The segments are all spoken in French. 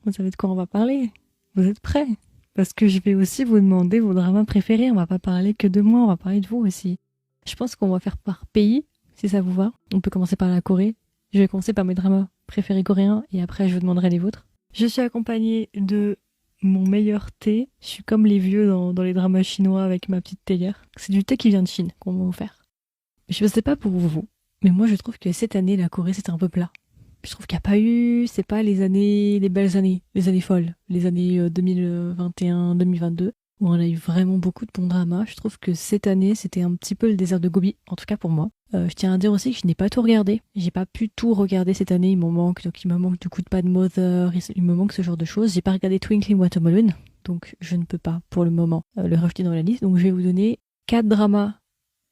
Vous savez de quoi on va parler? Vous êtes prêts? Parce que je vais aussi vous demander vos dramas préférés. On va pas parler que de moi, on va parler de vous aussi. Je pense qu'on va faire par pays, si ça vous va. On peut commencer par la Corée. Je vais commencer par mes dramas préférés coréens et après je vous demanderai les vôtres. Je suis accompagnée de mon meilleur thé. Je suis comme les vieux dans les dramas chinois avec ma petite théière. C'est du thé qui vient de Chine qu'on m'a offert. Je sais pas pour vous, mais moi je trouve que cette année la Corée c'était un peu plat. Je trouve qu'il n'y a pas eu, c'est pas les belles années, les années folles, les années 2021, 2022, où on a eu vraiment beaucoup de bons dramas. Je trouve que cette année, c'était un petit peu le désert de Gobi, en tout cas pour moi. Je tiens à dire aussi que je n'ai pas tout regardé. J'ai pas pu tout regarder cette année, il m'en manque. Donc il me manque du coup de Bad Mother, il me manque ce genre de choses. J'ai pas regardé Twinkling Watermelon, donc je ne peux pas pour le moment le rajouter dans la liste. Donc je vais vous donner 4 dramas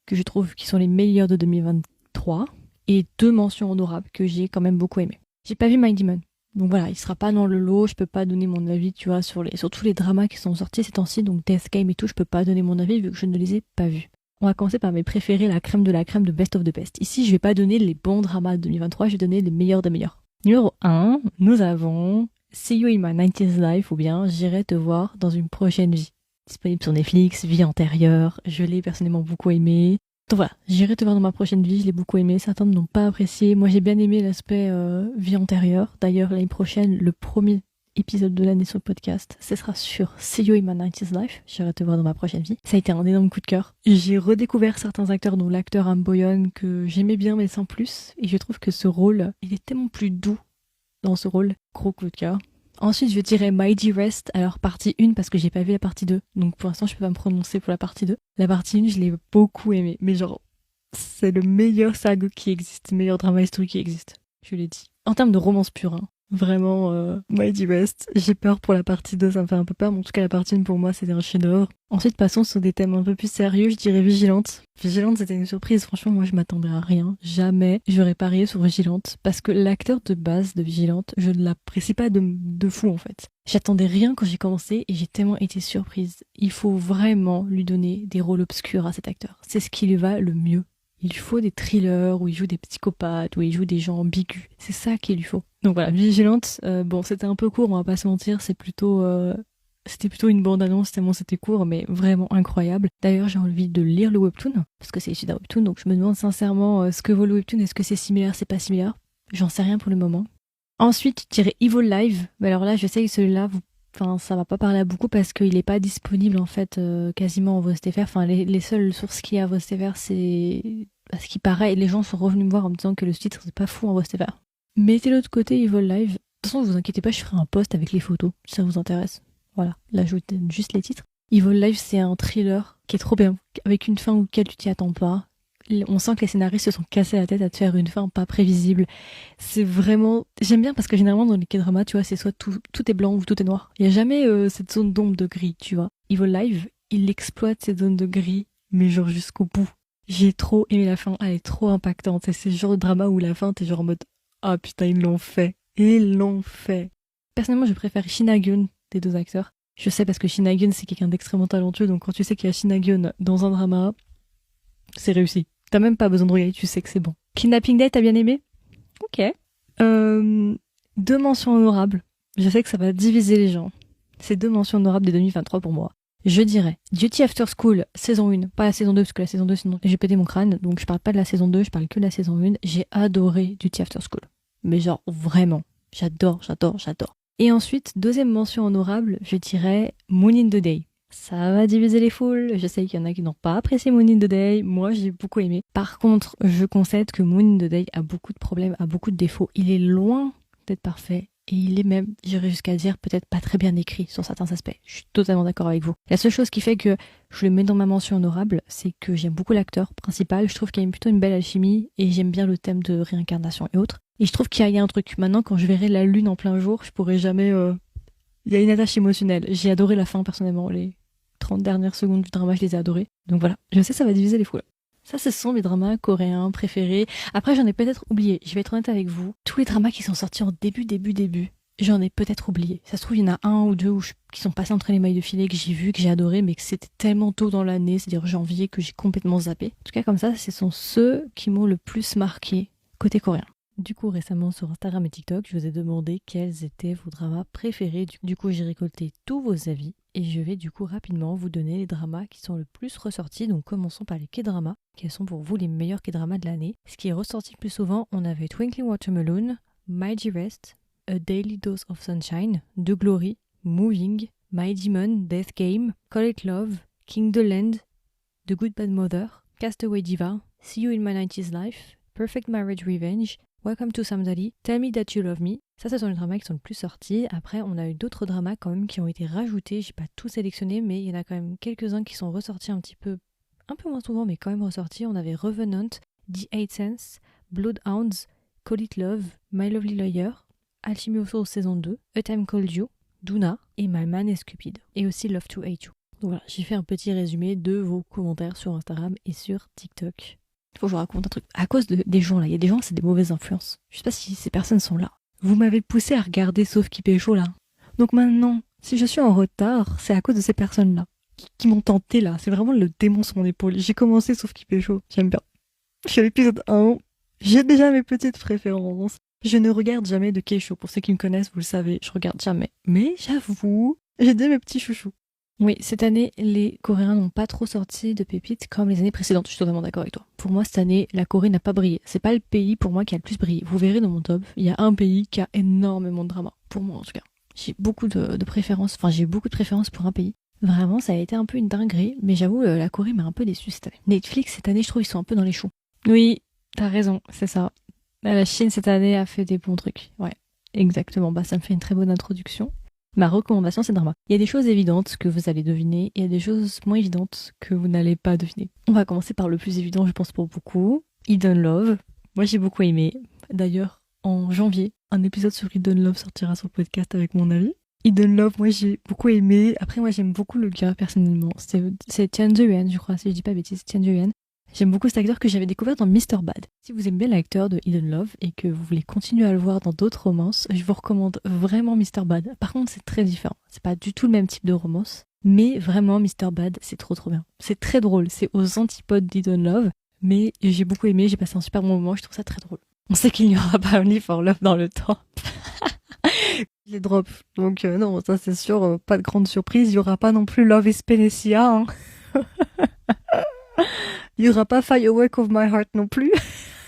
que je trouve qui sont les meilleurs de 2023. Et 2 mentions honorables que j'ai quand même beaucoup aimées. J'ai pas vu My Demon. Donc voilà, il sera pas dans le lot, je peux pas donner mon avis, tu vois, sur tous les dramas qui sont sortis ces temps-ci, donc Death Game et tout, je peux pas donner mon avis vu que je ne les ai pas vus. On va commencer par mes préférés, la crème de Best of the Best. Ici, je vais pas donner les bons dramas de 2023, je vais donner les meilleurs des meilleurs. Numéro 1, nous avons See You in My 90s Life ou bien J'irai te voir dans une prochaine vie. Disponible sur Netflix, vie antérieure, je l'ai personnellement beaucoup aimé. Donc voilà, j'irai te voir dans ma prochaine vie, je l'ai beaucoup aimé, certains ne l'ont pas apprécié. Moi j'ai bien aimé l'aspect vie antérieure. D'ailleurs l'année prochaine, le premier épisode de l'année sur le podcast, ce sera sur See You in My 90s Life, j'irai te voir dans ma prochaine vie. Ça a été un énorme coup de cœur. J'ai redécouvert certains acteurs, dont l'acteur Am Boyeon que j'aimais bien mais sans plus. Et je trouve que ce rôle, il est tellement plus doux dans ce rôle. Gros coup de cœur. Ensuite, je dirais My Dearest, alors partie 1 parce que j'ai pas vu la partie 2. Donc pour l'instant, je peux pas me prononcer pour la partie 2. La partie 1, je l'ai beaucoup aimée. Mais genre, c'est le meilleur saga qui existe, le meilleur drama historique qui existe. Je l'ai dit. En termes de romance pure, hein. Vraiment, My Dearest. J'ai peur pour la partie 2, ça me fait un peu peur. Mais en tout cas, la partie 1 pour moi, c'était un chef-d'œuvre. Ensuite, passons sur des thèmes un peu plus sérieux. Je dirais Vigilante. Vigilante, c'était une surprise. Franchement, moi, je m'attendais à rien. Jamais j'aurais parié sur Vigilante. Parce que l'acteur de base de Vigilante, je ne l'apprécie pas de fou, en fait. J'attendais rien quand j'ai commencé et j'ai tellement été surprise. Il faut vraiment lui donner des rôles obscurs à cet acteur. C'est ce qui lui va le mieux. Il faut des thrillers où il joue des psychopathes, où il joue des gens ambigus. C'est ça qu'il lui faut. Donc voilà, Vigilante, bon, c'était un peu court, on va pas se mentir, c'était plutôt une bande-annonce tellement c'était court, mais vraiment incroyable. D'ailleurs, j'ai envie de lire le webtoon, parce que c'est issu d'un webtoon, donc je me demande sincèrement ce que vaut le webtoon, est-ce que c'est similaire, c'est pas similaire. J'en sais rien pour le moment. Ensuite, je dirais Evil Live. Mais alors là, je sais que celui-là, enfin, ça va pas parler à beaucoup parce qu'il est pas disponible en fait quasiment en VOSTFR. Enfin, les seules sources qu'il y a à VOSTFR, c'est parce qu'il paraît, les gens sont revenus me voir en me disant que le titre c'est pas fou en VOSTFR. Mettez l'autre côté Evil Live. De toute façon, vous inquiétez pas, je ferai un post avec les photos si ça vous intéresse. Voilà, là je vous donne juste les titres. Evil Live, c'est un thriller qui est trop bien, avec une fin auquel tu t'y attends pas. On sent que les scénaristes se sont cassés la tête à te faire une fin pas prévisible. C'est vraiment... J'aime bien parce que généralement dans les K-dramas, tu vois, c'est soit tout est blanc ou tout est noir. Il y a jamais cette zone d'ombre de gris, tu vois. Evil Live, il exploite cette zone de gris, mais genre jusqu'au bout. J'ai trop aimé la fin, elle est trop impactante. C'est ce genre de drama où la fin, t'es genre en mode ah putain, ils l'ont fait. Ils l'ont fait. Personnellement, je préfère Shin Ha-gyun des 2 acteurs. Je sais parce que Shin Ha-gyun, c'est quelqu'un d'extrêmement talentueux, donc quand tu sais qu'il y a Shin Ha-gyun dans un drama, c'est réussi. T'as même pas besoin de regarder, tu sais que c'est bon. Kidnapping Day, t'as bien aimé? Ok. 2 mentions honorables. Je sais que ça va diviser les gens. C'est 2 mentions honorables de 2023 pour moi. Je dirais Duty After School, saison 1. Pas la saison 2, parce que la saison 2, sinon j'ai pété mon crâne. Donc je parle pas de la saison 2, je parle que de la saison 1. J'ai adoré Duty After School. Mais genre, vraiment. J'adore. Et ensuite, 2e mention honorable, je dirais Moon in the Day. Ça va diviser les foules. Je sais qu'il y en a qui n'ont pas apprécié Moon in the Day. Moi, j'ai beaucoup aimé. Par contre, je concède que Moon in the Day a beaucoup de problèmes, a beaucoup de défauts. Il est loin d'être parfait. Et il est même, j'irais jusqu'à dire, peut-être pas très bien écrit sur certains aspects. Je suis totalement d'accord avec vous. La seule chose qui fait que je le mets dans ma mention honorable, c'est que j'aime beaucoup l'acteur principal. Je trouve qu'il y a plutôt une belle alchimie et j'aime bien le thème de réincarnation et autres. Et je trouve qu'il y a un truc. Maintenant, quand je verrai la lune en plein jour, je pourrai jamais... Il y a une attache émotionnelle. J'ai adoré la fin, personnellement. Les 30 dernières secondes du drama, je les ai adorées. Donc voilà, je sais ça va diviser les foules. Ça, ce sont mes dramas coréens préférés. Après, j'en ai peut-être oublié. Je vais être honnête avec vous. Tous les dramas qui sont sortis en début, j'en ai peut-être oublié. Ça se trouve, il y en a 1 ou 2 qui sont passés entre les mailles de filet, que j'ai vu, que j'ai adoré, mais que c'était tellement tôt dans l'année, c'est-à-dire janvier, que j'ai complètement zappé. En tout cas, comme ça, ce sont ceux qui m'ont le plus marqué côté coréen. Du coup, récemment sur Instagram et TikTok, je vous ai demandé quels étaient vos dramas préférés. Du coup, j'ai récolté tous vos avis et je vais du coup rapidement vous donner les dramas qui sont le plus ressortis. Donc commençons par les K-dramas. Quels sont pour vous les meilleurs K-dramas de l'année? Ce qui est ressorti le plus souvent, on avait Twinkling Watermelon, My Dearest, A Daily Dose of Sunshine, The Glory, Moving, My Demon, Death Game, Call It Love, King the Land, The Good Bad Mother, Castaway Diva, See You in My 90s Life, Perfect Marriage Revenge, Welcome to Somebody, Tell Me That You Love Me. Ça, ce sont les dramas qui sont le plus sortis. Après, on a eu d'autres dramas quand même qui ont été rajoutés. J'ai pas tout sélectionné, mais il y en a quand même quelques-uns qui sont ressortis un peu moins souvent, mais quand même ressortis. On avait Revenant, The Eighth Sense, Bloodhounds, Call It Love, My Lovely Lawyer, Alchemy of Souls saison 2, A Time Called You, Duna et My Man is Cupid. Et aussi Love to Hate You. Donc voilà, j'ai fait un petit résumé de vos commentaires sur Instagram et sur TikTok. Il faut que je vous raconte un truc. À cause des gens là, il y a des gens, c'est des mauvaises influences. Je sais pas si ces personnes sont là. Vous m'avez poussé à regarder Sauf qui pécho là. Donc maintenant, si je suis en retard, c'est à cause de ces personnes-là qui m'ont tenté là. C'est vraiment le démon sur mon épaule. J'ai commencé Sauf qui pécho. J'aime bien. Je suis à l'épisode 1. J'ai déjà mes petites préférences. Je ne regarde jamais de Keisho. Pour ceux qui me connaissent, vous le savez, je regarde jamais. Mais j'avoue, j'ai déjà mes petits chouchous. Oui, cette année, les Coréens n'ont pas trop sorti de pépites comme les années précédentes. Je suis totalement d'accord avec toi. Pour moi, cette année, la Corée n'a pas brillé. C'est pas le pays pour moi qui a le plus brillé. Vous verrez dans mon top, il y a un pays qui a énormément de drama. Pour moi, en tout cas. J'ai beaucoup de préférences. Enfin, j'ai beaucoup de préférences pour un pays. Vraiment, ça a été un peu une dinguerie. Mais j'avoue, la Corée m'a un peu déçue cette année. Netflix, cette année, je trouve, ils sont un peu dans les choux. Oui, t'as raison, c'est ça. La Chine, cette année, a fait des bons trucs. Ouais, exactement. Bah, ça me fait une très bonne introduction. Ma recommandation, c'est drama. Il y a des choses évidentes que vous allez deviner, et il y a des choses moins évidentes que vous n'allez pas deviner. On va commencer par le plus évident, je pense, pour beaucoup. Hidden Love. Moi, j'ai beaucoup aimé. D'ailleurs, en janvier, un épisode sur Hidden Love sortira sur le podcast avec mon avis. Hidden Love, moi, j'ai beaucoup aimé. Après, moi, j'aime beaucoup le gars, personnellement. C'est Tian Zhe-yuan, je crois, si je dis pas bêtise, Tian Zhe-yuan. J'aime beaucoup cet acteur que j'avais découvert dans Mr. Bad. Si vous aimez bien l'acteur de Hidden Love et que vous voulez continuer à le voir dans d'autres romances, je vous recommande vraiment Mr. Bad. Par contre, c'est très différent. C'est pas du tout le même type de romance. Mais vraiment, Mr. Bad, c'est trop bien. C'est très drôle. C'est aux antipodes d'Hidden Love. Mais j'ai beaucoup aimé. J'ai passé un super bon moment. Je trouve ça très drôle. On sait qu'il n'y aura pas Only for Love dans le temps. Je les drop. Donc non, ça c'est sûr. Pas de grande surprise. Il n'y aura pas non plus Love is Penecia. Hein. Il n'y aura pas Firework of My Heart non plus.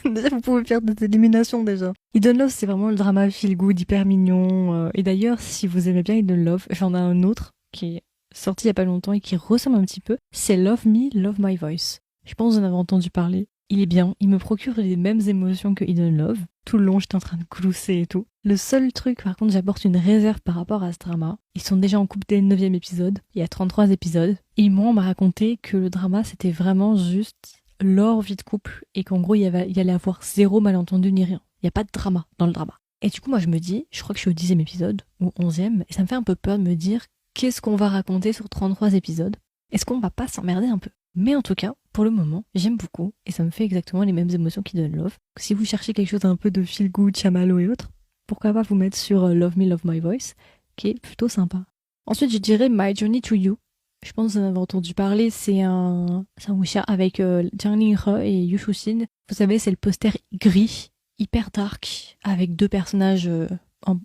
Déjà, vous pouvez faire des éliminations déjà. Hidden Love, c'est vraiment le drama feel good, hyper mignon. Et d'ailleurs, si vous aimez bien Hidden Love, j'en ai un autre qui est sorti il y a pas longtemps et qui ressemble un petit peu. C'est Love Me, Love My Voice. Je pense que vous en avez entendu parler. Il est bien. Il me procure les mêmes émotions que Hidden Love. Tout le long, j'étais en train de glousser et tout. Le seul truc, par contre, j'apporte une réserve par rapport à ce drama. Ils sont déjà en couple dès le 9e épisode. Il y a 33 épisodes. Et moi, on m'a raconté que le drama, c'était vraiment juste leur vie de couple et qu'en gros, il y allait avoir zéro malentendu ni rien. Il n'y a pas de drama dans le drama. Et du coup, moi, je me dis, je crois que je suis au 10e épisode ou 11e, et ça me fait un peu peur de me dire qu'est-ce qu'on va raconter sur 33 épisodes. Est-ce qu'on va pas s'emmerder un peu? Mais en tout cas, pour le moment, j'aime beaucoup et ça me fait exactement les mêmes émotions qu'Hidden Love. Si vous cherchez quelque chose un peu de feel good, chamallow et autres, pourquoi pas vous mettre sur Love Me, Love My Voice, qui est plutôt sympa. Ensuite, je dirais My Journey to You. Je pense que vous en avez entendu parler, c'est un wuxia avec Jiang Linghe et Yu Shuxin. Vous savez, c'est le poster gris, hyper dark, avec deux personnages,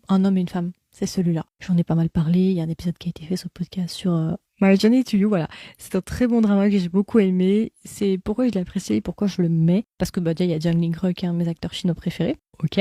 un homme et une femme. C'est celui-là. J'en ai pas mal parlé, il y a un épisode qui a été fait sur le podcast sur My Journey to You, voilà. C'est un très bon drama que j'ai beaucoup aimé. C'est pourquoi je l'ai apprécié et pourquoi je le mets. Parce que déjà, il y a Jiang Linghe qui est un de mes acteurs chinois préférés. Ok.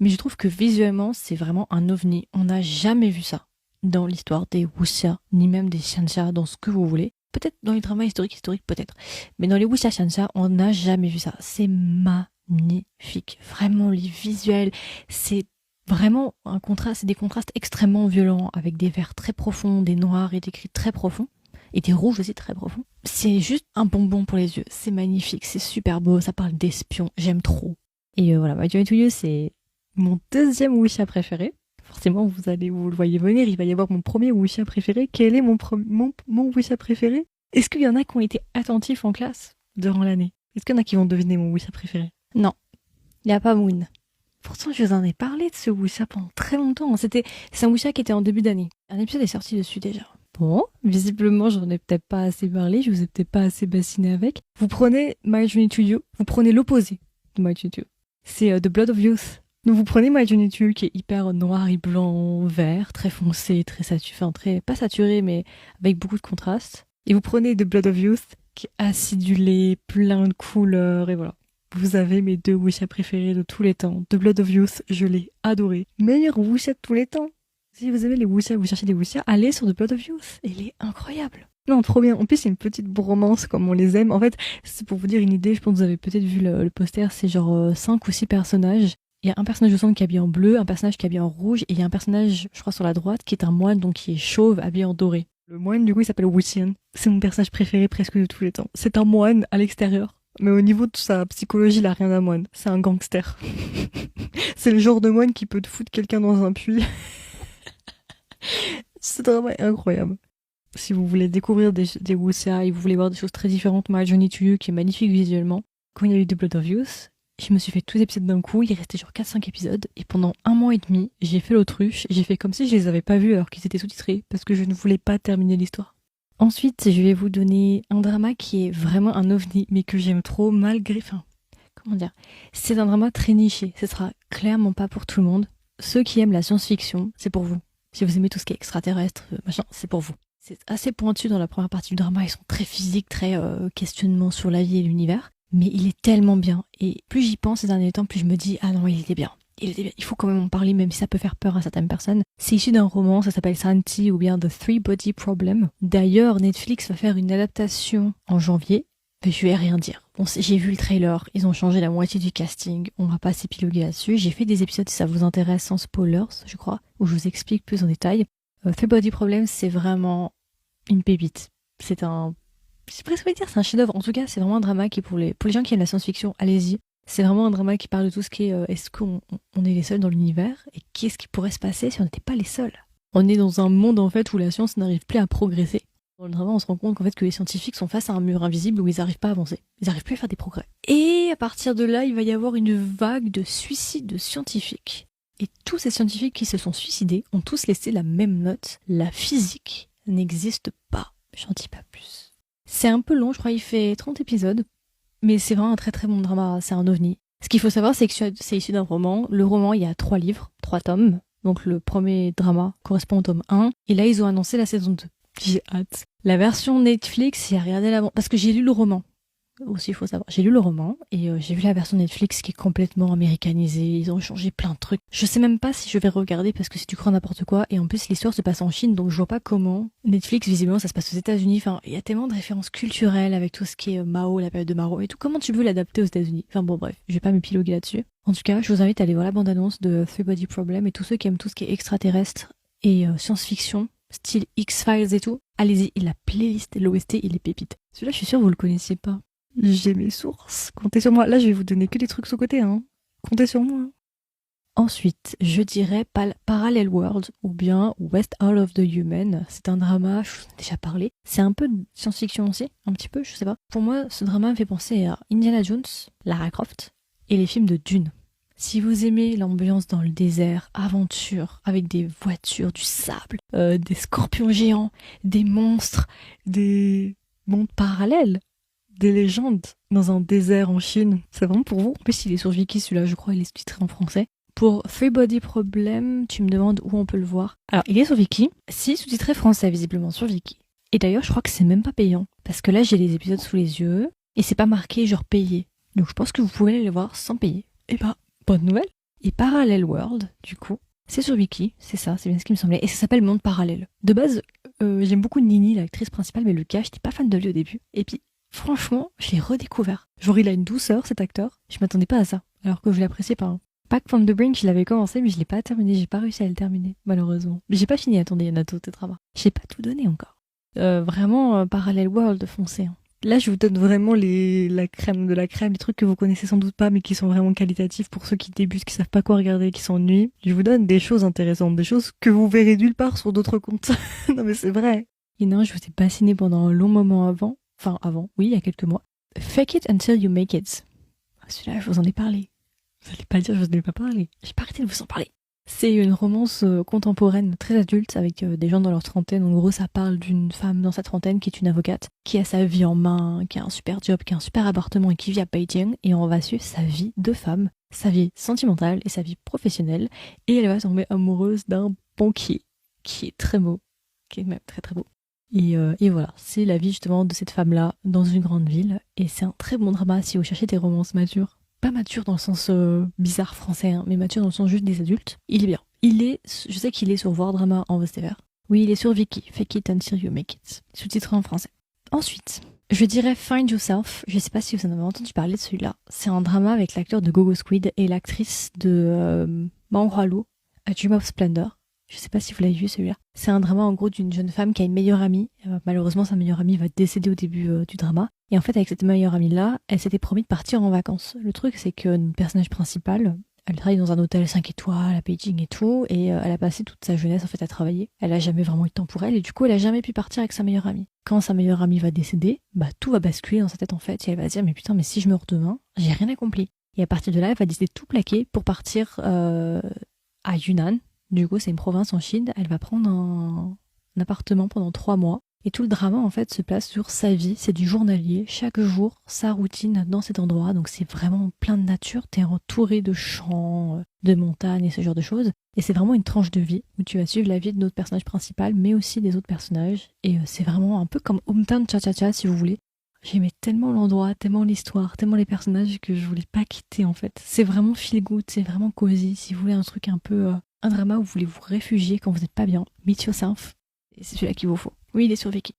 Mais je trouve que visuellement, c'est vraiment un ovni. On n'a jamais vu ça dans l'histoire des wuxia, ni même des xianxia, dans ce que vous voulez. Peut-être dans les dramas historiques, peut-être. Mais dans les wuxia xianxia, on n'a jamais vu ça. C'est magnifique. Vraiment, les visuels, c'est vraiment un contraste, c'est des contrastes extrêmement violents, avec des verts très profonds, des noirs et des gris très profonds, et des rouges aussi très profonds. C'est juste un bonbon pour les yeux. C'est magnifique, c'est super beau, ça parle d'espions, j'aime trop. Et voilà, My Journey to You, c'est mon deuxième wuxia préféré. Forcément, vous le voyez venir, il va y avoir mon premier wuxia préféré. Quel est mon wuxia préféré? Est-ce qu'il y en a qui ont été attentifs en classe durant l'année? Est-ce qu'il y en a qui vont deviner mon wuxia préféré? Non, il n'y a pas Moon. Pourtant, je vous en ai parlé de ce wuxia pendant très longtemps. C'est un wuxia qui était en début d'année. Un épisode est sorti dessus déjà. Bon, visiblement, j'en ai peut-être pas assez parlé, je vous ai peut-être pas assez bassiné avec. Vous prenez My Journey to You, vous prenez l'opposé de My Journey to You. C'est The Blood of Youth Donc vous prenez My Journey to You qui est hyper noir et blanc, vert, très foncé, très saturé, enfin très, pas saturé, mais avec beaucoup de contraste. Et vous prenez The Blood of Youth qui est acidulé, plein de couleurs, et voilà. Vous avez mes 2 wuxia préférés de tous les temps. The Blood of Youth, je l'ai adoré. Meilleur wuxia de tous les temps. Si vous aimez les wuxia, vous cherchez des wuxia, allez sur The Blood of Youth. Il est incroyable. Non, trop bien. En plus, c'est une petite bromance comme on les aime. En fait, c'est pour vous dire une idée, je pense que vous avez peut-être vu le poster, c'est genre 5 ou 6 personnages. Il y a un personnage au centre qui est habillé en bleu, un personnage qui est habillé en rouge, et il y a un personnage, je crois, sur la droite, qui est un moine, donc qui est chauve, habillé en doré. Le moine, du coup, il s'appelle Wuxian. C'est mon personnage préféré presque de tous les temps. C'est un moine à l'extérieur. Mais au niveau de sa psychologie, il a rien d'un moine. C'est un gangster. C'est le genre de moine qui peut te foutre quelqu'un dans un puits. Ce drama est incroyable. Si vous voulez découvrir des wuxia et vous voulez voir des choses très différentes, My Journey to You, qui est magnifique visuellement, quand il y a eu The Blood of Youth, je me suis fait tous les épisodes d'un coup, il restait genre 4-5 épisodes, et pendant 1 mois et demi, j'ai fait l'autruche, j'ai fait comme si je les avais pas vus alors qu'ils étaient sous-titrés, parce que je ne voulais pas terminer l'histoire. Ensuite, je vais vous donner un drama qui est vraiment un ovni, mais que j'aime trop malgré... Enfin, comment dire? C'est un drama très niché, ce sera clairement pas pour tout le monde. Ceux qui aiment la science-fiction, c'est pour vous. Si vous aimez tout ce qui est extraterrestre, machin, c'est pour vous. C'est assez pointu dans la première partie du drama, ils sont très physiques, très questionnement sur la vie et l'univers. Mais il est tellement bien. Et plus j'y pense ces derniers temps, plus je me dis, ah non, il était bien. Il était bien. Il faut quand même en parler, même si ça peut faire peur à certaines personnes. C'est issu d'un roman, ça s'appelle Santi ou bien The Three Body Problem. D'ailleurs, Netflix va faire une adaptation en janvier. Mais je vais rien dire. Bon, j'ai vu le trailer, ils ont changé la moitié du casting, on va pas s'épiloguer là-dessus. J'ai fait des épisodes si ça vous intéresse sans spoilers, je crois, où je vous explique plus en détail. Three Body Problem, c'est vraiment une pépite. C'est presque envie de dire, c'est un chef-d'œuvre. En tout cas, c'est vraiment un drama qui est pour les gens qui aiment la science-fiction, allez-y. C'est vraiment un drama qui parle de tout ce qui est est-ce qu'on est les seuls dans l'univers et qu'est-ce qui pourrait se passer si on n'était pas les seuls. On est dans un monde en fait où la science n'arrive plus à progresser. Dans le drama, on se rend compte qu'en fait que les scientifiques sont face à un mur invisible où ils n'arrivent pas à avancer. Ils n'arrivent plus à faire des progrès. Et à partir de là, il va y avoir une vague de suicides de scientifiques. Et tous ces scientifiques qui se sont suicidés ont tous laissé la même note. La physique n'existe pas. J'en dis pas plus. C'est un peu long, je crois il fait 30 épisodes. Mais c'est vraiment un très très bon drama, c'est un ovni. Ce qu'il faut savoir, c'est que c'est issu d'un roman. Le roman, il y a 3 livres, 3 tomes. Donc le premier drama correspond au tome 1. Et là, ils ont annoncé la saison 2. J'ai hâte. La version Netflix, j'ai regardé l'avant. Parce que j'ai lu le roman. Aussi, il faut savoir. J'ai lu le roman et j'ai vu la version Netflix qui est complètement américanisée. Ils ont changé plein de trucs. Je sais même pas si je vais regarder parce que c'est du grand n'importe quoi. Et en plus, l'histoire se passe en Chine, donc je vois pas comment. Netflix, visiblement, ça se passe aux États-Unis. Enfin, il y a tellement de références culturelles avec tout ce qui est Mao, la période de Mao et tout. Comment tu veux l'adapter aux États-Unis? Enfin bon, bref, je vais pas m'épiloguer là-dessus. En tout cas, je vous invite à aller voir la bande-annonce de Three Body Problem et tous ceux qui aiment tout ce qui est extraterrestre et science-fiction, style X-Files et tout. Allez-y, et la playlist et l'OST, il est pépite. Celui-là, je suis sûre que vous le connaissiez pas. J'ai mes sources. Comptez sur moi. Là, je vais vous donner que des trucs sous-côté, hein. Comptez sur moi. Ensuite, je dirais Parallel World ou bien West All of the Human. C'est un drama, je vous en ai déjà parlé. C'est un peu de science-fiction aussi, un petit peu, je sais pas. Pour moi, ce drama me fait penser à Indiana Jones, Lara Croft et les films de Dune. Si vous aimez l'ambiance dans le désert, aventure, avec des voitures, du sable, des scorpions géants, des monstres, des mondes parallèles, des légendes dans un désert en Chine, c'est vraiment pour vous. En plus, il est sur Viki celui-là, je crois, il est sous-titré en français. Pour Three Body Problem, tu me demandes où on peut le voir. Alors, il est sur Viki, si sous-titré français, visiblement sur Viki. Et d'ailleurs, je crois que c'est même pas payant, parce que là, j'ai les épisodes sous les yeux, et c'est pas marqué genre payé. Donc, je pense que vous pouvez aller les voir sans payer. Et bah, bonne nouvelle. Et Parallel World, du coup, c'est sur Viki, c'est ça, c'est bien ce qui me semblait, et ça s'appelle Monde Parallèle. De base, j'aime beaucoup Nini, l'actrice principale, mais le cas, j'étais pas fan de lui au début. Et puis, franchement, je l'ai redécouvert. Genre, il a une douceur, cet acteur. Je m'attendais pas à ça, alors que je l'appréciais pas. Hein. Pack from the Brink, je l'avais commencé, mais je l'ai pas terminé. J'ai pas réussi à le terminer, malheureusement. Mais j'ai pas fini, attendez, il y en a d'autres dramas. J'ai pas tout donné encore. Vraiment, Parallel World, foncé. Hein. Là, je vous donne vraiment la crème de la crème, les trucs que vous connaissez sans doute pas, mais qui sont vraiment qualitatifs pour ceux qui débutent, qui savent pas quoi regarder, qui s'ennuient. Je vous donne des choses intéressantes, des choses que vous verrez nulle part sur d'autres comptes. Non, mais c'est vrai. Et non, je vous ai bassiné pendant un long moment avant. Enfin, avant, oui, il y a quelques mois. Fake it until you make it. Celui-là, je vous en ai parlé. Vous allez pas dire que je vous en ai pas parlé. J'ai pas arrêté de vous en parler. C'est une romance contemporaine très adulte avec des gens dans leur trentaine. En gros, ça parle d'une femme dans sa trentaine qui est une avocate, qui a sa vie en main, qui a un super job, qui a un super appartement et qui vit à Beijing. Et on va suivre sa vie de femme, sa vie sentimentale et sa vie professionnelle. Et elle va tomber amoureuse d'un banquier qui est très beau, qui est même très très beau. Et voilà, c'est la vie justement de cette femme-là dans une grande ville. Et c'est un très bon drama si vous cherchez des romances matures. Pas mature dans le sens bizarre français, hein, mais mature dans le sens juste des adultes. Il est bien. Je sais qu'il est sur Voir Drama en VSTVR. Oui, il est sur Viki, Fake It Until You Make It, sous-titré en français. Ensuite, je dirais Find Yourself. Je sais pas si vous en avez entendu parler de celui-là. C'est un drama avec l'acteur de Gogo Squid et l'actrice de Mang Hwa-lo, A Dream of Splendor. Je sais pas si vous l'avez vu celui-là. C'est un drama en gros d'une jeune femme qui a une meilleure amie. Malheureusement, sa meilleure amie va décéder au début du drama. Et en fait, avec cette meilleure amie-là, elle s'était promis de partir en vacances. Le truc, c'est que notre personnage principal, elle travaille dans un hôtel 5 étoiles à Beijing et tout, et elle a passé toute sa jeunesse en fait à travailler. Elle a jamais vraiment eu de temps pour elle, et du coup, elle a jamais pu partir avec sa meilleure amie. Quand sa meilleure amie va décéder, tout va basculer dans sa tête en fait, et elle va se dire mais putain, mais si je meurs demain, j'ai rien accompli. Et à partir de là, elle va décider de tout plaquer pour partir à Yunnan. Du coup, c'est une province en Chine. Elle va prendre un appartement pendant 3 mois. Et tout le drama, en fait, se place sur sa vie. C'est du journalier. Chaque jour, sa routine dans cet endroit. Donc, c'est vraiment plein de nature. T'es entouré de champs, de montagnes et ce genre de choses. Et c'est vraiment une tranche de vie où tu vas suivre la vie de notre personnage principal, mais aussi des autres personnages. Et c'est vraiment un peu comme Hometown Cha-Cha-Cha, si vous voulez. J'aimais tellement l'endroit, tellement l'histoire, tellement les personnages que je voulais pas quitter, en fait. C'est vraiment feel good, c'est vraiment cosy. Si vous voulez un truc un peu... un drama où vous voulez vous réfugier quand vous n'êtes pas bien. Meet Yourself. Et c'est celui-là qu'il vous faut. Oui, il est sur Viki.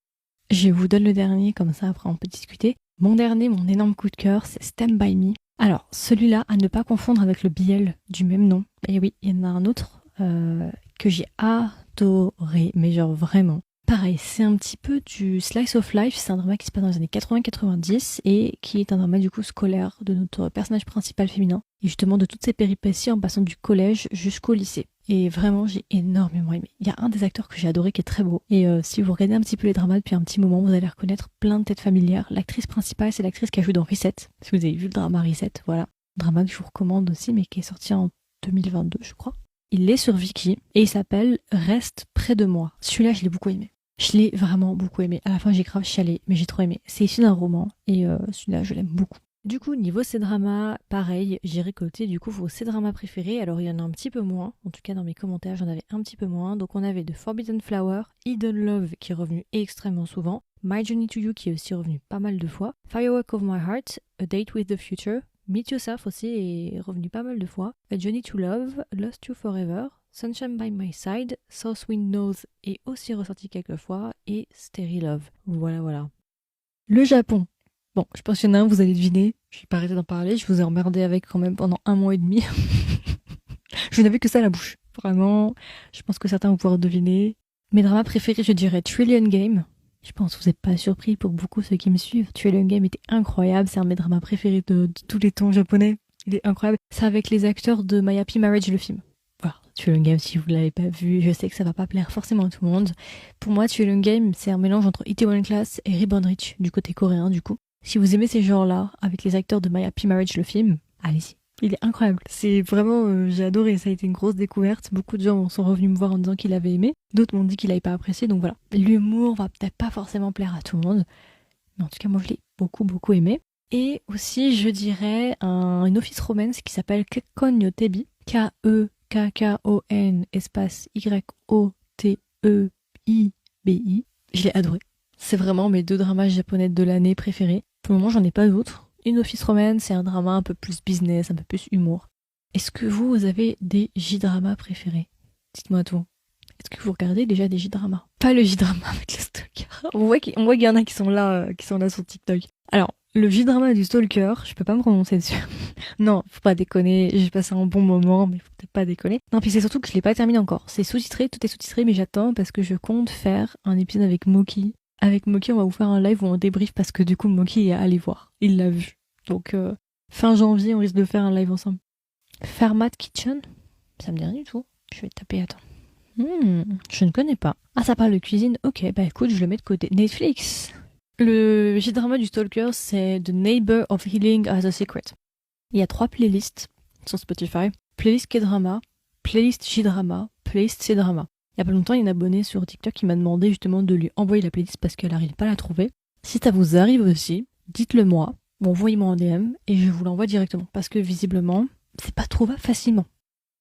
Je vous donne le dernier, comme ça après on peut discuter. Mon dernier, mon énorme coup de cœur, c'est Stand By Me. Alors, celui-là, à ne pas confondre avec le BL du même nom. Et oui, il y en a un autre que j'ai adoré, mais genre vraiment. Pareil, c'est un petit peu du slice of life, c'est un drama qui se passe dans les années 80-90 et qui est un drama du coup scolaire de notre personnage principal féminin et justement de toutes ces péripéties en passant du collège jusqu'au lycée. Et vraiment, j'ai énormément aimé. Il y a un des acteurs que j'ai adoré qui est très beau. Et si vous regardez un petit peu les dramas depuis un petit moment, vous allez reconnaître plein de têtes familières. L'actrice principale, c'est l'actrice qui a joué dans Reset. Si vous avez vu le drama Reset, voilà. Drama que je vous recommande aussi, mais qui est sorti en 2022, je crois. Il est sur Viki et il s'appelle Reste près de moi. Celui-là, je l'ai beaucoup aimé. Je l'ai vraiment beaucoup aimé. À la fin, j'ai grave chialé, mais j'ai trop aimé. C'est issu d'un roman et celui-là, je l'aime beaucoup. Du coup, niveau C-drama, pareil, j'ai récolté du coup vos C-dramas préférés. Alors, il y en a un petit peu moins. En tout cas, dans mes commentaires, j'en avais un petit peu moins. Donc, on avait The Forbidden Flower, Hidden Love qui est revenu extrêmement souvent, My Journey to You qui est aussi revenu pas mal de fois, Firework of My Heart, A Date with the Future, Meet Yourself aussi est revenu pas mal de fois, A Journey to Love, Lost You Forever, Sunshine by My Side, South Wind Knows est aussi ressorti quelques fois, et Sterry Love. Voilà. Le Japon. Bon, je pense qu'il y en a un, vous allez deviner. Je vais pas arrêter d'en parler, je vous ai emmerdé avec quand même pendant 1 mois et demi. Je n'avais que ça à la bouche. Vraiment, je pense que certains vont pouvoir deviner. Mes dramas préférés, je dirais Trillion Game. Je pense que vous n'êtes pas surpris pour beaucoup ceux qui me suivent. Trillion Game était incroyable, c'est un de mes dramas préférés de tous les temps japonais. Il est incroyable. C'est avec les acteurs de My Happy Marriage, le film. Voilà, Trillion Game, si vous ne l'avez pas vu, je sais que ça va pas plaire forcément à tout le monde. Pour moi, Trillion Game, c'est un mélange entre Itaewon Class et Reborn Rich, du côté coréen du coup. Si vous aimez ces genres-là, avec les acteurs de My Happy Marriage, le film, allez-y. Il est incroyable. C'est vraiment, j'ai adoré. Ça a été une grosse découverte. Beaucoup de gens sont revenus me voir en disant qu'ils l'avaient aimé. D'autres m'ont dit qu'ils l'avaient pas apprécié. Donc voilà. L'humour va peut-être pas forcément plaire à tout le monde. Mais en tout cas, moi, je l'ai beaucoup aimé. Et aussi, je dirais une office romance qui s'appelle Kekkon Yotebi. Kekkon espace Yotebi. Je l'ai adoré. C'est vraiment mes 2 dramas japonais de l'année préférés. Pour le moment, j'en ai pas d'autres. Une office romance, c'est un drama un peu plus business, un peu plus humour. Est-ce que vous avez des J-dramas préférés? Dites-moi tout. Est-ce que vous regardez déjà des J-dramas? Pas le J-drama avec le stalker. On voit qu'il y en a qui sont là sur TikTok. Alors, le J-drama du stalker, je peux pas me prononcer dessus. Non, faut pas déconner, j'ai passé un bon moment, mais faut peut-être pas déconner. Non, puis c'est surtout que je l'ai pas terminé encore. C'est sous-titré, tout est sous-titré, mais j'attends parce que je compte faire un épisode avec Moki. Avec Moki, on va vous faire un live où on débrief parce que du coup, Moki est allé voir. Il l'a vu. Donc, fin janvier, on risque de faire un live ensemble. Fermat Kitchen? Ça me dit rien du tout. Je vais taper, attends. Je ne connais pas. Ah, ça parle de cuisine? Ok, bah écoute, je le mets de côté. Netflix. Le J-drama du Stalker, c'est The Neighbor of Healing as a Secret. Il y a 3 playlists sur Spotify. Playlist K-drama, playlist J-drama, playlist C-drama. Il y a pas longtemps, il y a une abonnée sur TikTok qui m'a demandé justement de lui envoyer la playlist parce qu'elle n'arrive pas à la trouver. Si ça vous arrive aussi, dites-le moi, ou envoyez-moi en DM et je vous l'envoie directement parce que visiblement, c'est pas trouvable facilement.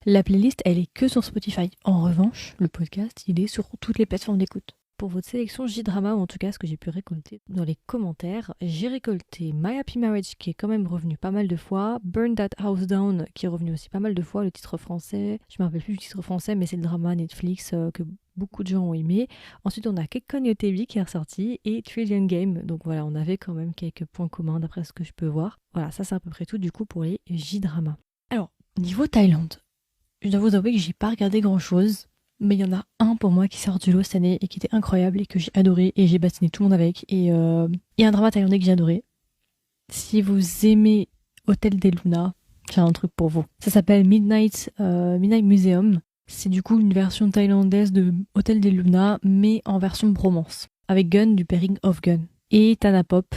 La playlist, elle est que sur Spotify. En revanche, le podcast, il est sur toutes les plateformes d'écoute. Pour votre sélection J-drama, ou en tout cas ce que j'ai pu récolter dans les commentaires, j'ai récolté My Happy Marriage qui est quand même revenu pas mal de fois, Burn That House Down qui est revenu aussi pas mal de fois, le titre français, je me rappelle plus du titre français mais c'est le drama Netflix que beaucoup de gens ont aimé. Ensuite on a Kekkon Yotebi qui est ressorti et Trillion Game, donc voilà on avait quand même quelques points communs d'après ce que je peux voir. Voilà ça c'est à peu près tout du coup pour les J-drama. Alors niveau Thaïlande, je dois vous avouer que j'ai pas regardé grand chose. Mais il y en a un pour moi qui sort du lot cette année et qui était incroyable et que j'ai adoré et j'ai bassiné tout le monde avec. Et il y a un drama thaïlandais que j'ai adoré. Si vous aimez Hôtel des Luna, j'ai un truc pour vous. Ça s'appelle Midnight Museum. C'est du coup une version thaïlandaise de Hôtel des Luna, mais en version bromance. Avec Gun du pairing of Gun. Et Tana Pop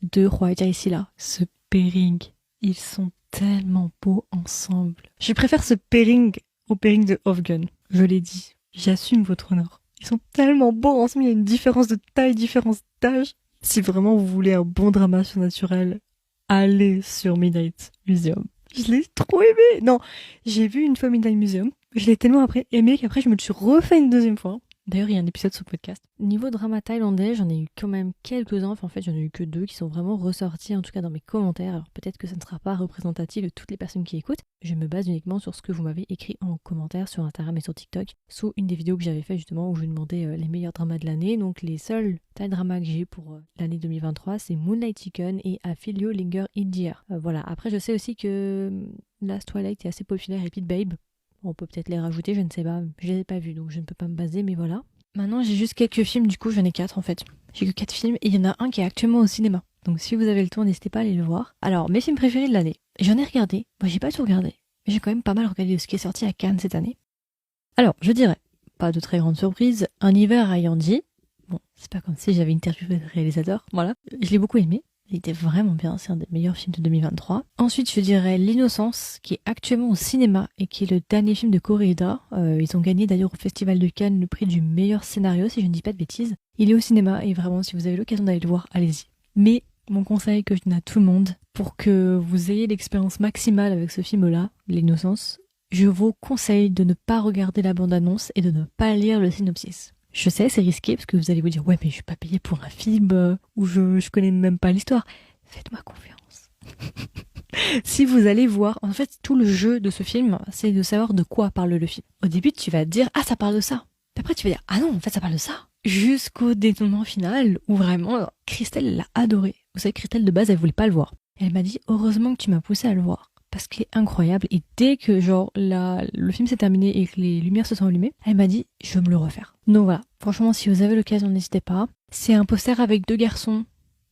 de Roy Jaisila. Ce pairing, ils sont tellement beaux ensemble. Je préfère ce pairing au pairing de Of Gun. Je l'ai dit, j'assume votre honneur. Ils sont tellement beaux ensemble, il y a une différence de taille, différence d'âge. Si vraiment vous voulez un bon drama surnaturel, allez sur Midnight Museum. Je l'ai trop aimé. Non, j'ai vu une fois Midnight Museum. Je l'ai tellement après aimé qu'après je me le suis refait une deuxième fois. D'ailleurs, il y a un épisode sur le podcast. Niveau drama thaïlandais, j'en ai eu quand même quelques-uns. Enfin, en fait, j'en ai eu que 2 qui sont vraiment ressortis, en tout cas dans mes commentaires. Alors peut-être que ça ne sera pas représentatif de toutes les personnes qui écoutent. Je me base uniquement sur ce que vous m'avez écrit en commentaire sur Instagram et sur TikTok, sous une des vidéos que j'avais fait justement où je demandais les meilleurs dramas de l'année. Donc les seuls Thai dramas que j'ai pour l'année 2023, c'est Moonlight Chicken et A Feel You Linger in the Air. Voilà. Après, je sais aussi que Last Twilight est assez populaire et Pete Babe. On peut peut-être les rajouter, je ne sais pas. Je les ai pas vus, donc je ne peux pas me baser, mais voilà. Maintenant, j'ai juste quelques films, du coup, j'en ai 4 en fait. J'ai que 4 films, et il y en a un qui est actuellement au cinéma. Donc si vous avez le temps, n'hésitez pas à aller le voir. Alors, mes films préférés de l'année. J'en ai regardé. Moi, j'ai pas tout regardé. Mais j'ai quand même pas mal regardé de ce qui est sorti à Cannes cette année. Alors, je dirais, pas de très grande surprise, Un hiver à Yanji. Bon, c'est pas comme si j'avais interviewé le réalisateur, voilà. Je l'ai beaucoup aimé. Il était vraiment bien, c'est un des meilleurs films de 2023. Ensuite, je dirais L'Innocence, qui est actuellement au cinéma et qui est le dernier film de Koreeda. Ils ont gagné d'ailleurs au Festival de Cannes le prix du meilleur scénario, si je ne dis pas de bêtises. Il est au cinéma et vraiment, si vous avez l'occasion d'aller le voir, allez-y. Mais mon conseil que je donne à tout le monde, pour que vous ayez l'expérience maximale avec ce film-là, L'Innocence, je vous conseille de ne pas regarder la bande-annonce et de ne pas lire le synopsis. Je sais, c'est risqué parce que vous allez vous dire « Ouais, mais je suis pas payée pour un film où je connais même pas l'histoire. » Faites-moi confiance. Si vous allez voir... En fait, tout le jeu de ce film, c'est de savoir de quoi parle le film. Au début, tu vas te dire « Ah, ça parle de ça. » Puis après, tu vas dire « Ah non, en fait, ça parle de ça. » Jusqu'au dénouement final où vraiment, Christelle l'a adoré. Vous savez, Christelle, de base, elle voulait pas le voir. Elle m'a dit « Heureusement que tu m'as poussé à le voir. » Parce qu'il est incroyable. Et dès que le film s'est terminé et que les lumières se sont allumées, elle m'a dit je veux me le refaire. Donc voilà, franchement si vous avez l'occasion, n'hésitez pas. C'est un poster avec 2 garçons,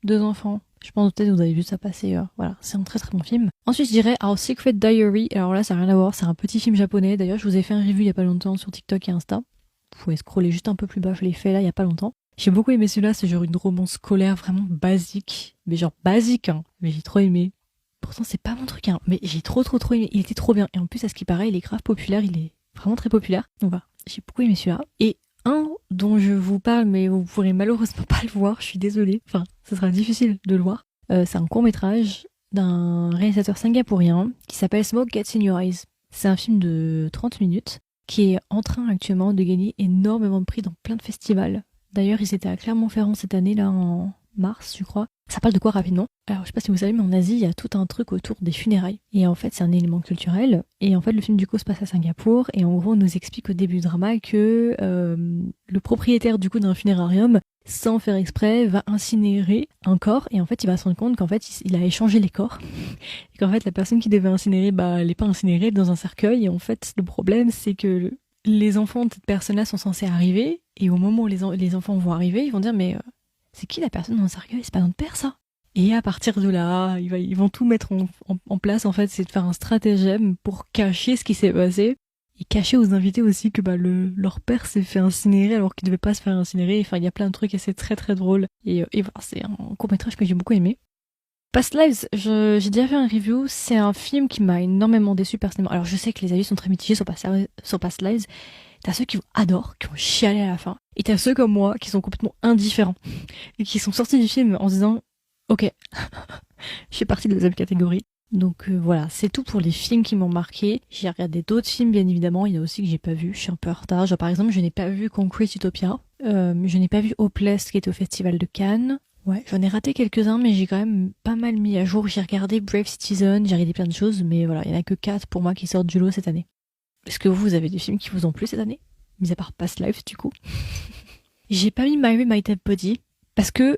2 enfants. Je pense peut-être que vous avez vu ça passer. Voilà, c'est un très très bon film. Ensuite je dirais Our Secret Diary. Alors là ça n'a rien à voir, c'est un petit film japonais. D'ailleurs je vous ai fait un review il y a pas longtemps sur TikTok et Insta. Vous pouvez scroller juste un peu plus bas, je l'ai fait là il y a pas longtemps. J'ai beaucoup aimé celui-là, c'est genre une romance scolaire vraiment basique. Mais genre basique hein, mais j'ai trop aimé. Pourtant c'est pas mon truc hein, mais j'ai trop aimé, il était trop bien. Et en plus à ce qui paraît il est grave populaire, il est vraiment très populaire. Donc voilà, j'ai beaucoup aimé celui-là. Et un dont je vous parle mais vous pourrez malheureusement pas le voir, je suis désolée. Enfin, ça sera difficile de le voir. C'est un court-métrage d'un réalisateur singapourien qui s'appelle Smoke Gets in Your Eyes. C'est un film de 30 minutes qui est en train actuellement de gagner énormément de prix dans plein de festivals. D'ailleurs ils étaient à Clermont-Ferrand cette année là en mars je crois. Ça parle de quoi rapidement? Alors je sais pas si vous savez mais en Asie il y a tout un truc autour des funérailles et en fait c'est un élément culturel et en fait le film du coup se passe à Singapour et en gros on nous explique au début du drama que le propriétaire du coup d'un funérarium sans faire exprès va incinérer un corps et en fait il va se rendre compte qu'en fait il a échangé les corps et qu'en fait la personne qui devait incinérer elle est pas incinérée, elle est dans un cercueil et en fait le problème c'est que les enfants de cette personne-là sont censés arriver et au moment où les enfants vont arriver ils vont dire mais c'est qui la personne dans le cercueil? C'est pas notre père, ça? Et à partir de là, ils vont tout mettre en place, en fait, c'est de faire un stratagème pour cacher ce qui s'est passé. Et cacher aux invités aussi que leur père s'est fait incinérer alors qu'il devait pas se faire incinérer. Enfin, il y a plein de trucs et c'est très très drôle. Et voilà, c'est un court-métrage que j'ai beaucoup aimé. Past Lives, j'ai déjà fait un review, c'est un film qui m'a énormément déçu personnellement. Alors je sais que les avis sont très mitigés sur Past Lives. T'as ceux qui adorent, qui ont chialé à la fin, et t'as ceux comme moi qui sont complètement indifférents et qui sont sortis du film en se disant ok, je fais partie de la deuxième catégorie. Donc voilà, c'est tout pour les films qui m'ont marqué. J'ai regardé d'autres films bien évidemment, il y en a aussi que j'ai pas vu, je suis un peu en retard. Genre par exemple, je n'ai pas vu Concrete Utopia, je n'ai pas vu Hopeless qui était au Festival de Cannes. Ouais, j'en ai raté quelques-uns, mais j'ai quand même pas mal mis à jour. J'ai regardé Brave Citizen, j'ai regardé plein de choses, mais voilà, il y en a que 4 pour moi qui sortent du lot cette année. Est-ce que vous avez des films qui vous ont plu cette année? Mis à part Past Lives, du coup. J'ai pas mis My My Dead Body, parce que,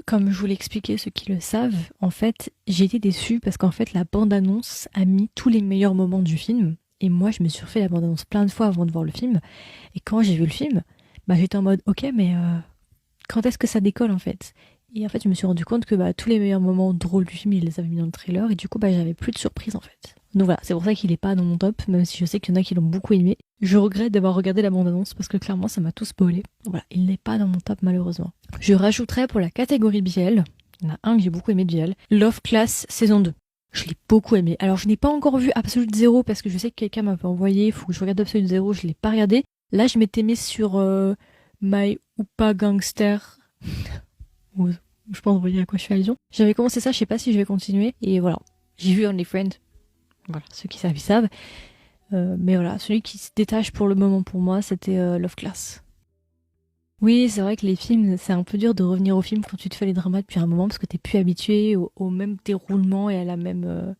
comme je vous l'ai expliqué, ceux qui le savent, en fait, j'ai été déçue parce qu'en fait, la bande-annonce a mis tous les meilleurs moments du film, et moi, je me suis refait la bande-annonce plein de fois avant de voir le film, et quand j'ai vu le film, bah j'étais en mode, ok, mais quand est-ce que ça décolle, en fait? Et en fait, je me suis rendu compte que tous les meilleurs moments drôles du film, ils les avaient mis dans le trailer, et du coup, j'avais plus de surprise, en fait. Donc voilà, c'est pour ça qu'il est pas dans mon top, même si je sais qu'il y en a qui l'ont beaucoup aimé. Je regrette d'avoir regardé la bande-annonce parce que clairement ça m'a tout spoilé. Donc voilà, il n'est pas dans mon top malheureusement. Je rajouterai pour la catégorie BL, il y en a un que j'ai beaucoup aimé de BL, Love Class saison 2. Je l'ai beaucoup aimé. Alors je n'ai pas encore vu Absolute Zero parce que je sais que quelqu'un m'a envoyé, il faut que je regarde Absolute Zero, je l'ai pas regardé. Là je m'étais mis sur My Oupa Gangster. Je pense que vous voyez à quoi je fais allusion. J'avais commencé ça, je sais pas si je vais continuer. Et voilà, j'ai vu Only Friend. Voilà, ceux qui savent, ils savent. Mais voilà, celui qui se détache pour le moment pour moi, c'était Love Class. Oui, c'est vrai que les films, c'est un peu dur de revenir au film quand tu te fais les dramas depuis un moment parce que t'es plus habitué au même déroulement et à la même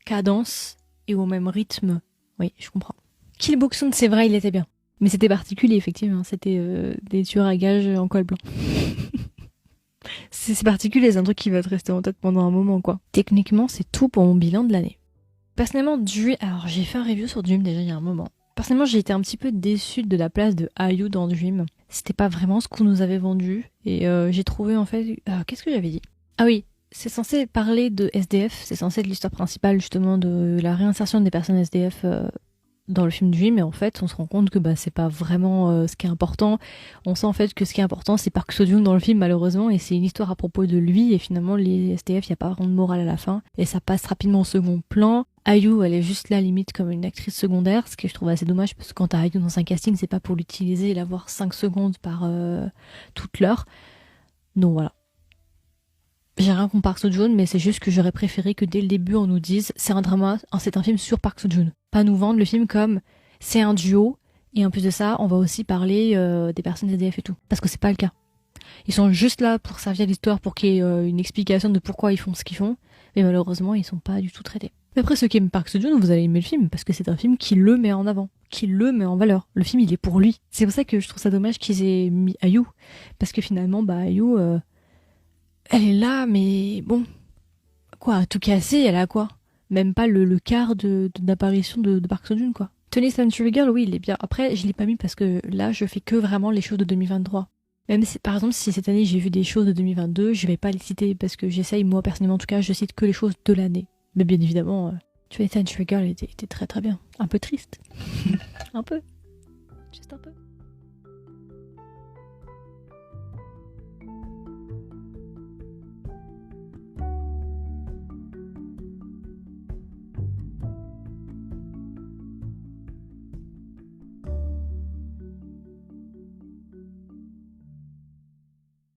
cadence et au même rythme. Oui, je comprends. Kill Book Soon, c'est vrai, il était bien. Mais c'était particulier, effectivement. C'était des tueurs à gages en col blanc. C'est particulier, c'est un truc qui va te rester en tête pendant un moment, quoi. Techniquement, c'est tout pour mon bilan de l'année. Personnellement, Dream... Alors, j'ai fait un review sur Dream déjà il y a un moment. Personnellement, j'ai été un petit peu déçue de la place de IU dans Dream. C'était pas vraiment ce qu'on nous avait vendu. Et j'ai trouvé, en fait... qu'est-ce que j'avais dit? Ah oui, c'est censé parler de SDF. C'est censé être l'histoire principale, justement, de la réinsertion des personnes SDF dans le film Dream. Et en fait, on se rend compte que c'est pas vraiment ce qui est important. On sent en fait que ce qui est important, c'est Park Seo-joon dans le film, malheureusement. Et c'est une histoire à propos de lui. Et finalement, les SDF, il n'y a pas vraiment de morale à la fin. Et ça passe rapidement au second plan. IU, elle est juste là, limite, comme une actrice secondaire, ce que je trouve assez dommage, parce que quand t'as IU dans un casting, c'est pas pour l'utiliser et l'avoir 5 secondes par toute l'heure. Donc voilà. J'ai rien contre Park Seo-joon, mais c'est juste que j'aurais préféré que dès le début, on nous dise c'est un drama, c'est un film sur Park Seo-joon. Pas nous vendre le film comme c'est un duo, et en plus de ça, on va aussi parler des personnes SDF et tout. Parce que c'est pas le cas. Ils sont juste là pour servir l'histoire, pour qu'il y ait une explication de pourquoi ils font ce qu'ils font, mais malheureusement, ils sont pas du tout traités. Après, ceux qui aiment Park Seo-joon, vous allez aimer le film, parce que c'est un film qui le met en avant, qui le met en valeur. Le film, il est pour lui. C'est pour ça que je trouve ça dommage qu'ils aient mis IU, parce que finalement, IU, elle est là, mais bon, quoi, tout cassé, elle a quoi? Même pas le quart d'apparition de Park Seo-joon, quoi. 20th Century Girl, oui, il est bien. Après, je l'ai pas mis parce que là, je fais que vraiment les choses de 2023. Même si, par exemple, si cette année j'ai vu des choses de 2022, je vais pas les citer parce que j'essaye, moi personnellement en tout cas, je cite que les choses de l'année. Mais bien évidemment, 20th Century Girl était très très bien. Un peu triste. Un peu. Juste un peu.